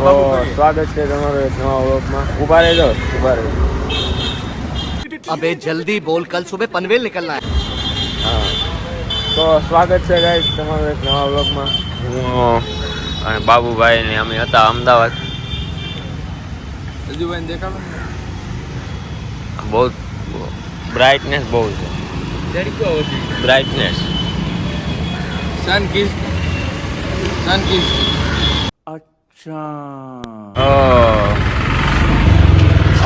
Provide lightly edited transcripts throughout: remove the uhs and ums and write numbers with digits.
સ્વાગત છે તમારો એક નવા વ્લોગમાં. ઉભા રહેજો. अबे जल्दी बोल, कल सुबह पनवेल निकलना है. હા, તો સ્વાગત છે ગાઈસ તમારો એક નવા વ્લોગમાં. હું અને બાબુભાઈ ને અમે હતા અમદાવાદ. રજુભાઈ દેખાડો. બહુ બ્રાઇટનેસ બહુ છે. તડકો હતી. બ્રાઇટનેસ સન કિસ.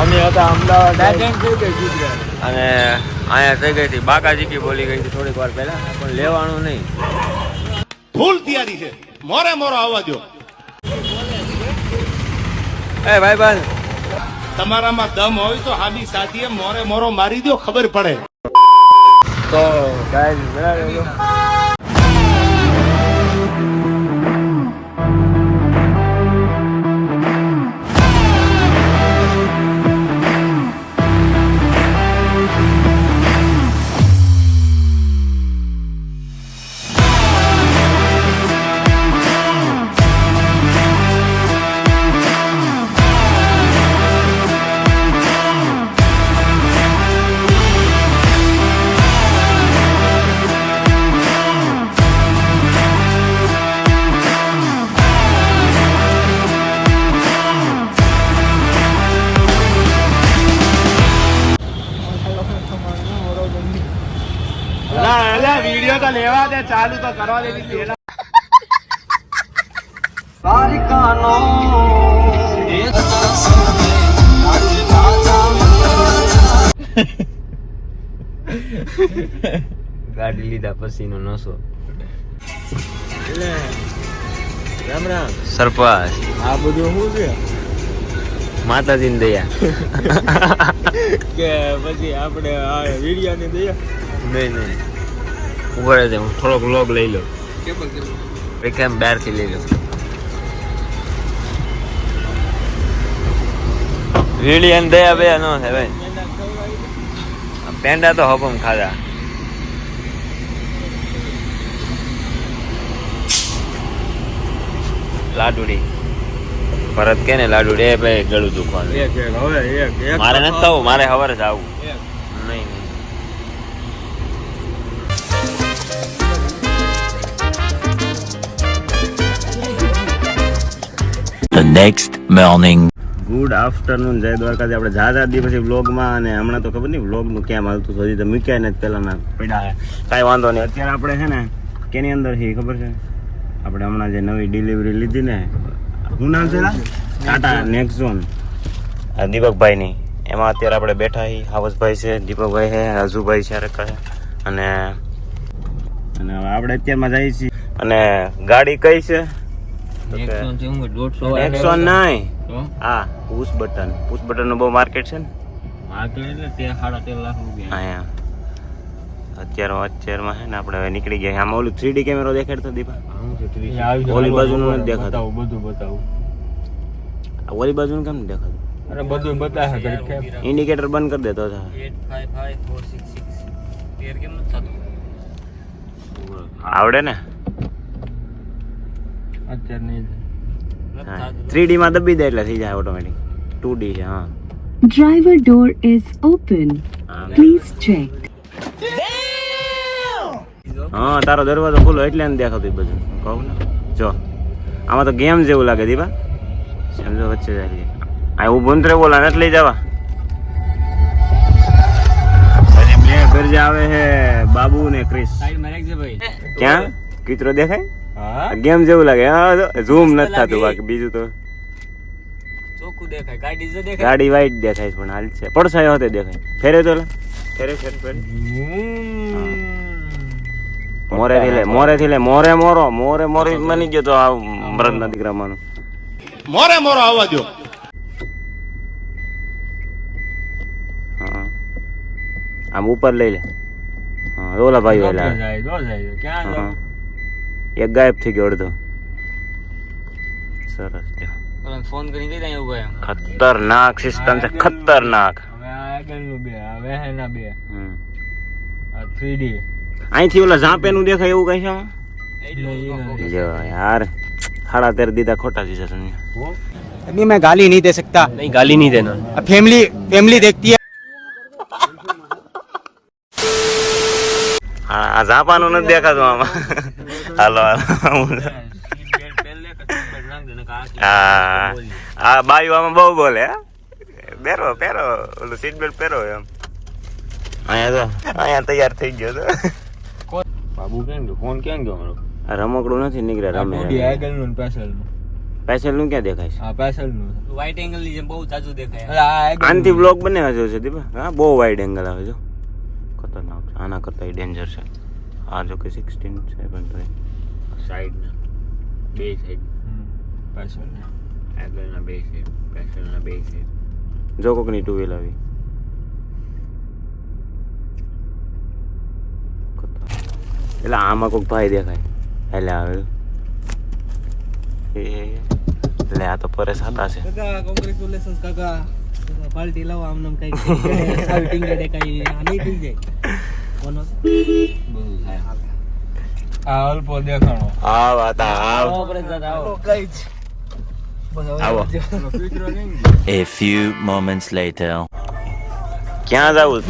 અમે હતા અમદાવાદ થઈ ગઈ ગુજરાત. અને અહીંયા થઈ ગઈ હતી બાકાજી કી બોલી ગઈ હતી થોડીક વાર પહેલા, પણ લેવાનું નહીં. ફૂલ તૈયારી છે. મોરે મોરો આવવા દો. એ ભાઈ બંધ, તમારામાં દમ હોય તો હામી સાથીએ મોરે મોરો મારી દો, ખબર પડે. તો ગાઈસ બરાબર. વિડીયો તો લેવા દે, ચાલુ તો કરવા દે. ગાડી લીધા પછીનો નશો. રામ રામ. સરપાસ આ બધું શું છે માતાજીની દયા. કે પછી આપણે આ વિડીયાની દયા. નહીં ઉભા રહેજે, હું થોડોક વ્લોગ લઈ લો. કેમ બહારથી લઈ લો. વિડીયાની દયા બે ન થાય ભાઈ. પેંડા તો હપમ ખાધા. લાડુડી ભરત કે ને લાડુડી. એ ભાઈ ગળું દુખવાનું. મારે નથી થવું, મારે સવારે જ આવું. નહીં The next morning. Good afternoon, જય દ્વારકાથી. આપણે ઝાઝા દી પછી વ્લોગમાં, અને હમણાં તો ખબર નહીં વ્લોગનું કેમ હાલતું હતું, હજી તો મૂક્યા ને પહેલાંના પડ્યા છે. કાંઈ વાંધો નહીં. અત્યારે આપણે છે ને કેની અંદર છે ખબર છે? આપણે હમણાં જે નવી ડિલિવરી લીધી ને, શું નામ છે? ટાટા નેક્સોન દીપકભાઈની. એમાં અત્યારે આપણે બેઠા છીએ. હાવસભાઈ છે, દીપકભાઈ છે, હજુભાઈ છે, રખા છે. અને હવે આપણે અત્યારમાં જઈએ છીએ. અને ગાડી કઈ છે? નેક્સોન નહીં, હા પુશ બટન નું બહુ માર્કેટ છે ને. અહીંયા અત્યારમાં છે ને આપણે હવે નીકળી ગયા. આમાં ઓલું 3D કેમેરો દેખાડતો દીપા? ઓલી બાજુનું નથી દેખાતું. બધું બતાવું. ઓલી બાજુનું કેમ નથી દેખાતું? અરે બધું બતાવે. ઇન્ડિકેટર બંધ કરી દેતો. આવડે ને? અત્યારે નહીં. 3D માં દબી દે એટલે થઈ જાય ઓટોમેટિક. 2D છે. હા, Driver door is open. Please check. હા તારો દરવાજો ખુલ્લો એટલે નથી દેખાતું બધું. કહું ને, જો આમાં તો ગેમ જેવું લાગે દીપા. સમજો વચ્ચે જાય. આ ઊભું ને બોલા નથી લઈ જવા. પછી બે ઘર જે આવે છે બાબુ ને ક્રિસ. ક્યાં કીતરો દેખાય? ગેમ જેવું લાગે. હા ઝૂમ નથી થતું, બાકી બીજું તો ચોખ્ખું દેખાય. ગાડી ગાડી વાઈટ દેખાય પણ હાલ છે. પડછાયો હોતે દેખાય. ફેરે તો ફેરે મોરેથી લે મોરે મની ગયો તો આ મરદ ના દીકરા માનો. મોરે મોરો આવવા દો. હા આમ ઉપર લઈ લે. હા ઓલા ભાઈ ઓલા એક ગાયબ થઈ ગયો અડધો. સરસ. ફોન કરી કઈ એવું ભાઈ ખતરનાક સિસ્ટમ છે, ખતરનાક. હવે આ આગળનું બે, આ વેહેના બે, આ 3D. અહીંથી ઓલા ઝાંપે નું દેખાય એવું કઈ છે? જો યાર 13.5 દીધા ખોટા છે સર अभी मैं गाली नहीं दे सकता। नहीं गाली नहीं देना फैमिली फैमिली देखती है। હા આ ઝાપાનું નથી દેખાતું આમાં હાલો હા આ બાયું આમાં બહુ બોલે હે. પહેરો પહેરો ઓલું સીટ બેલ્ટ પહેરો એમ અહીંયા તૈયાર થઈ ગયો તો बाबू क्या फोन क्या गयो मारो આ રમકડું નથી નીકળ્યા રમે આગળ નું પાછળ નું પેસલ નું ક્યાં દેખાય છે આ પાછળ નું व्हाइट एंगल ની જેમ બહુ જાજુ દેખાય અરે આ આનથી બ્લોક બને છે છે દીપા હા બહુ વાઇડ એંગલ આવે છે ખતરનાક છે આના કરતા ડેન્જર છે આ જો કે 16:7 સાઈડ ના બે સાઈડ પાછળ આગળ ના બે સાઈડ પાછળ ના બે સાઈડ જો કોકની ટુ વ્હીલ આવી એટલે આમાં કોઈક ભાઈ દેખાય એટલે આવે એટલે આ તો પરેશ હતા છે કાકા કોંગ્રેચ્યુલેશન્સ કાકા પાર્ટી લાવો આમ નામ કઈ સાઉટિંગ ગડે કઈ આ નહીં થઈ જાય કોનો બધું થાય આ અલ્પો દેખાણો આ વાત આવ આવો ગાઈઝ આવો A few moments later. ક્યાં જાવું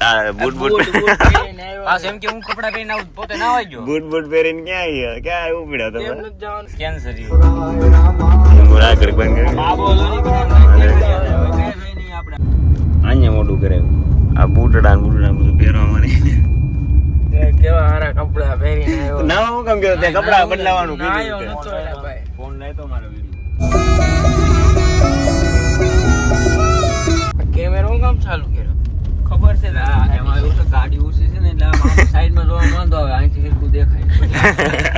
આ બૂટ બૂટ પાસ એમ કે હું કપડા પહેરીને આવું પોતે ના આવી ગયો બૂટ બૂટ પહેરીને ક્યાં આવ્યા ક્યાં ઉપડ્યા તમે જવાનું કેન્સર મુરા કરી બંધ કરી અહીંયા મોટું કરે આ બૂટડા ને બૂટડા બધું પહેરવા મને કેવા હારા કપડા પહેરીને આવ્યો ના હું કેમ કે તે કપડા બદલાવાનું આવ્યો કીધું નતો એલા ભાઈ ફોન લાય તો મારો વિડિયો કેમેરો હું કામ ચાલુ કર્યો ખબર છે ને એમાં એવું તો ગાડી ઊંચી છે ને એટલે આમ સાઈડમાં જોવા માંદો આવે અહીંથી એટલું દેખાય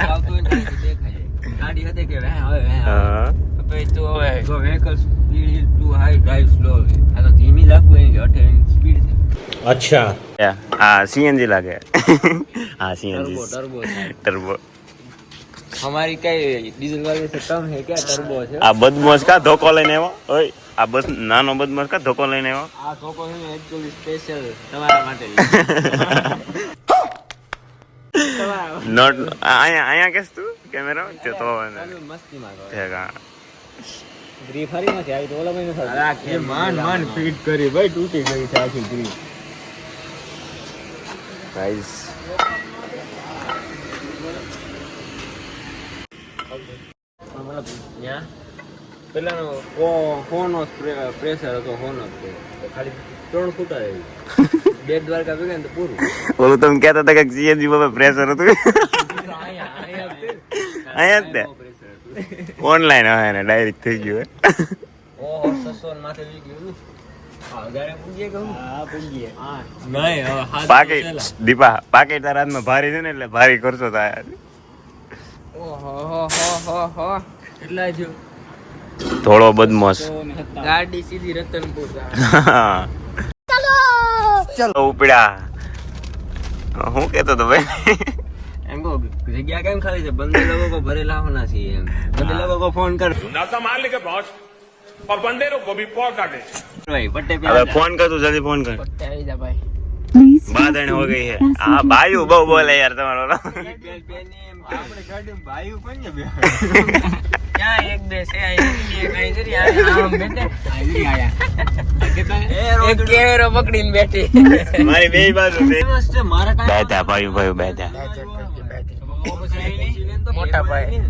આવતું હોય ને અહીંથી દેખાય ગાડી હતી કે હવે હા ભાઈ તું હવે જો vehicle speed is too high, drive slowly. આ તો ધીમી રાખવું એની 28 સ્પીડ છે. આ સીએનજી લાગે હા સીએનજી ટર્બો ટર્બો हमारी क्या डीजल वाले से कम है क्या टर्बो है આ બદમાશ કા ધોકો લઈને આવ્યો ઓય આ બસ નાનો બદમાશ કા ધોકો લઈને આવ્યો આ ટોકો છે એકચ્યુઅલી સ્પેશિયલ તમારા માટે નોટ અહીંયા કેસ તું કેમેરા તે તો મસ્તી મારો ઠેકા ગ્રીફ હારી નથી આવી તો ઓલા મહિને અરે આ કે માંડ ફિટ કરી ભાઈ તૂટી ગઈ છે આખી ગ્રીફ ગાઈસ ત્યાં પેલાનો ફોન પ્રેશર હતો ફોન ખાલી 3 ફૂટ આવી બે દ્વારકા ભેગા ને તો પૂરું ઓલું તમે કહેતા હતા કે સીએનજી બાબા પ્રેશર હતું અહીંયા જ ને ઓનલાઈન હવે ને ડાયરેક્ટ થઈ ગયું ઓહો 600 માથે વી ગયું ને હા ગારે પૂંજીએ કહું હા પૂંજીએ હા નહીં હવે હાથ પાકેટ દીપા પાકેટ તારા હાથમાં ભારી છે ને એટલે ભારી કરશો થાય ઓહો હો હો કેટલા જો થોડો બદમાશ ગાડી સીધી રતનપુર ચલો ઉપડ્યા હું કેતો તો ભાઈ એમ કહો જગ્યા કેમ ખાલી છે બંદે લોકો કો ભરેલા હોના चाहिए એમ બંદે લોકો કો ફોન કર नाता मार लेके बॉस और बंदे को भी पॉट डाले ભાઈ પટ્ટે પે હવે ફોન કર તું જલ્દી ફોન કર આવી જા ભાઈ Please બાદણ હો ગઈ હે આ ભાઈઓ બહુ બોલે યાર તમારો આપણે ગાડીમાં ભાઈઓ કોણ ને બે ક્યાં એક બે છે આઈ કઈ જરી આમ બેઠે આવી આયા એક કેમેરો પકડીને બેઠી મારી બે બાજુ બે મસ્ત મારા ટાઈમ બેઠા ભાઈઓ બેઠા મોટા ભાઈ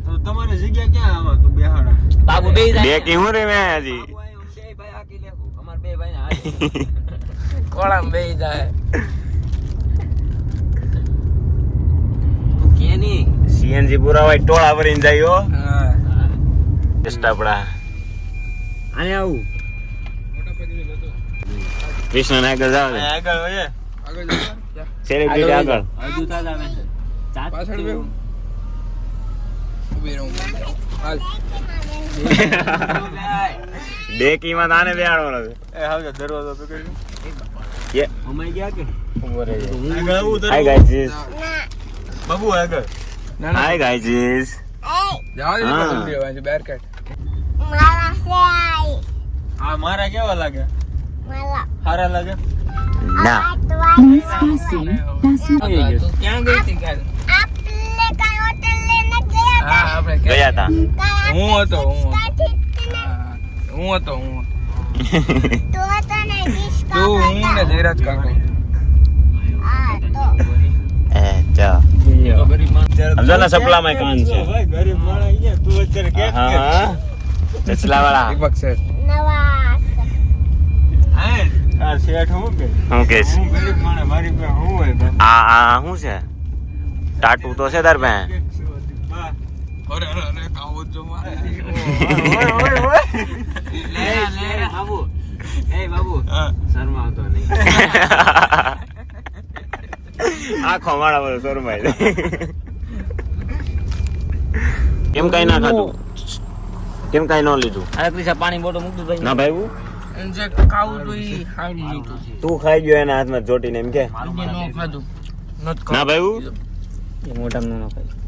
તો તમારી જગ્યા ક્યાં આમાં તું બેહાડા બાબુ બે બે કી હું રે મેં હજી બે ભાઈ આકી લેખું અમાર બે ભાઈ ને હાલી કોળામ બે જાય તું કે ની સીએનજી પૂરા હોય ટોળા ભરીને જાય હો હા બેસ્ટ આપડા આને આવું કૃષ્ણ આગળ જાવ આગળ હોય સેલિબ્રિટી આગળ હજુ તા આવે છે પાછળ બે ઉભી રહું હાલ ડેકી માં તાને બેહાડવાનો છે એ હાલ દરવાજો પકડી યે અમાઈ ગયા કે ઉભો રહે આગળ આવું હાય ગાઈઝ બાબુ આગળ હાય ગાઈઝ જાવ દે હા. જલ્દી આવે બેર કટ આ મારા કેવા લાગે સારા લાગે ના Please fasten. Fasten. તું ક્યાં ગઈ હતી કાલ હા આપણે ગયા હતા હું હતો તું હું ને જયરાજ કાકો સમજો ને સપલામાં કાન છે હા ચચલા વાળા દીપક સર હું કે આ શું છે ટાટુ તો છે તાર પાસે અરે કાવો જો મારે બાબુ શર્મા આવતો નહીં આખો માળા બધો શોરમાય કેમ કઈ ના ખાધું કેમ કઈ ન લીધું અરે ક્રિશા પાણી બોટલ મૂકતું ભાઈ ના ભાઈ જે ખાવું તો ઈ ખાઈ લીધું તું ખાઈ ગયો એના હાથમાં ચોટીને એમ કે બીજે નો ખાધું ના ભાઈ મોઢામાં ન ખાય